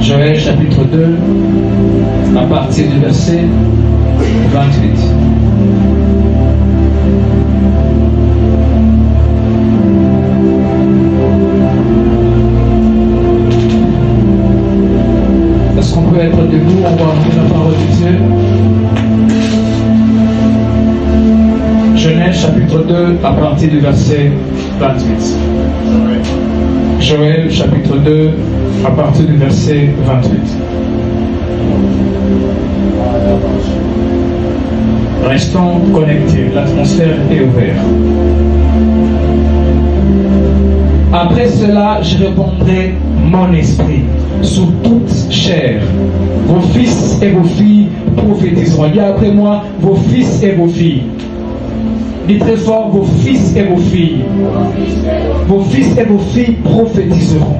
Joël chapitre 2, à partir du verset 28. Est-ce qu'on peut être debout? On va ouvrir la parole de Dieu. Genèse chapitre 2, à partir du verset 28. Joël chapitre 2, à partir du verset 28. Restons connectés, l'atmosphère est ouverte. Après cela, je répondrai mon esprit sur toute chair. Vos fils et vos filles prophétiseront. Dis après moi, vos fils et vos filles. Dites très fort, vos fils et vos filles. Vos fils et vos filles prophétiseront.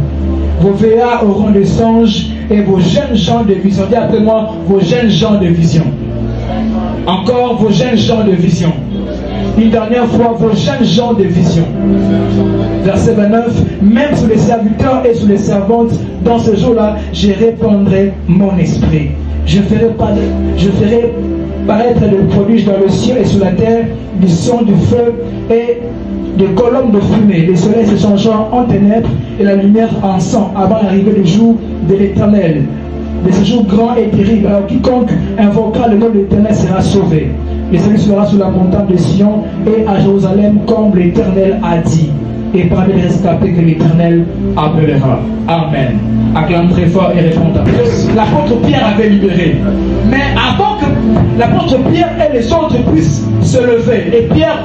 Vos vieillards auront des songes et vos jeunes gens de vision. Dis après moi, vos jeunes gens de vision. Encore vos jeunes gens de vision. Une dernière fois, vos jeunes gens de vision. Verset 29, même sur les serviteurs et sur les servantes, dans ce jour-là, je répandrai mon esprit. Je ferai paraître des prodiges dans le ciel et sur la terre, du son, du feu et des colonnes de fumée. Le soleil se changeant en ténèbres et la lumière en sang avant l'arrivée du jour de l'Éternel. De ce jour grand et terrible. Alors quiconque invoquera le nom de l'Éternel sera sauvé. Et celui sera sur la montagne de Sion et à Jérusalem comme l'Éternel a dit. Et parmi les rescapés que l'Éternel appellera. Amen. Acclame très fort et répond à tous. L'apôtre Pierre avait libéré. Mais avant que l'apôtre Pierre et les autres puissent se lever, et Pierre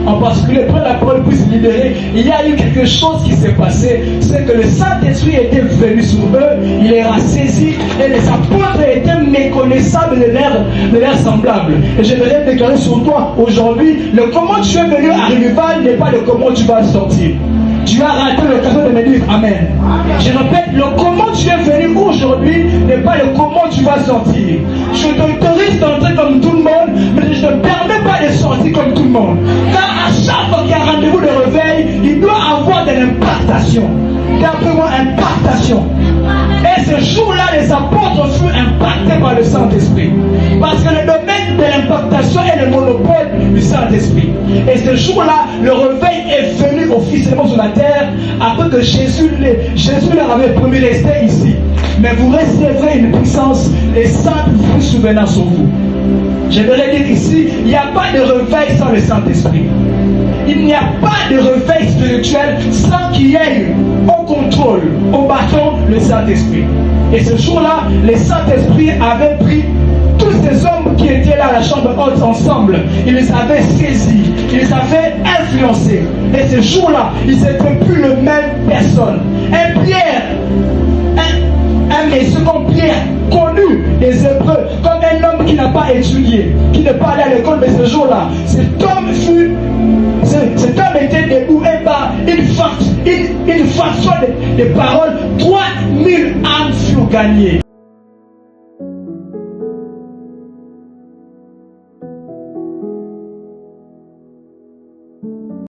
en particulier, prendre la parole puisse libérer, il y a eu quelque chose qui s'est passé. C'est que le Saint-Esprit était venu sur eux, il les a saisis, et les apôtres étaient méconnaissables de leurs semblables. Et je voudrais déclarer sur toi aujourd'hui, le comment tu es venu à Rivival n'est pas le comment tu vas sortir. Tu as raté l'occasion de me dire Amen. Je répète, le comment tu es venu aujourd'hui n'est pas le comment tu vas sortir. Je t'autorise d'entrer comme tout le monde, mais je ne te permets pas de sortir comme tout le monde. Car à chaque fois qu'il y a rendez-vous de réveil, il doit avoir de l'impactation. D'après-moi, impactation. Et ce jour-là, les apôtres furent impactés par le Saint-Esprit. Parce que le domaine de l'impactation est le monopole du Saint-Esprit. Et ce jour-là, le réveil est venu officiellement sur la terre après que Jésus leur avait promis de rester ici. Mais vous recevrez une puissance et Sainte vous souvenant sur vous. Je voudrais dire ici, il n'y a pas de réveil sans le Saint-Esprit. Il n'y a pas de réveil spirituel sans qu'il y ait au contrôle, au bâton, le Saint-Esprit. Et ce jour-là, le Saint-Esprit avait pris tous ces hommes qui étaient là à la chambre haute ensemble. Il les avait saisis, il les avait influencés. Et ce jour-là, ils n'étaient plus le même personne. Un Pierre, un second Pierre, connu des Hébreux, comme un homme qui n'a pas étudié, qui n'est pas allé à l'école, mais ce jour-là, cet homme était debout et par une fraction de paroles, 3000 âmes furent gagnées.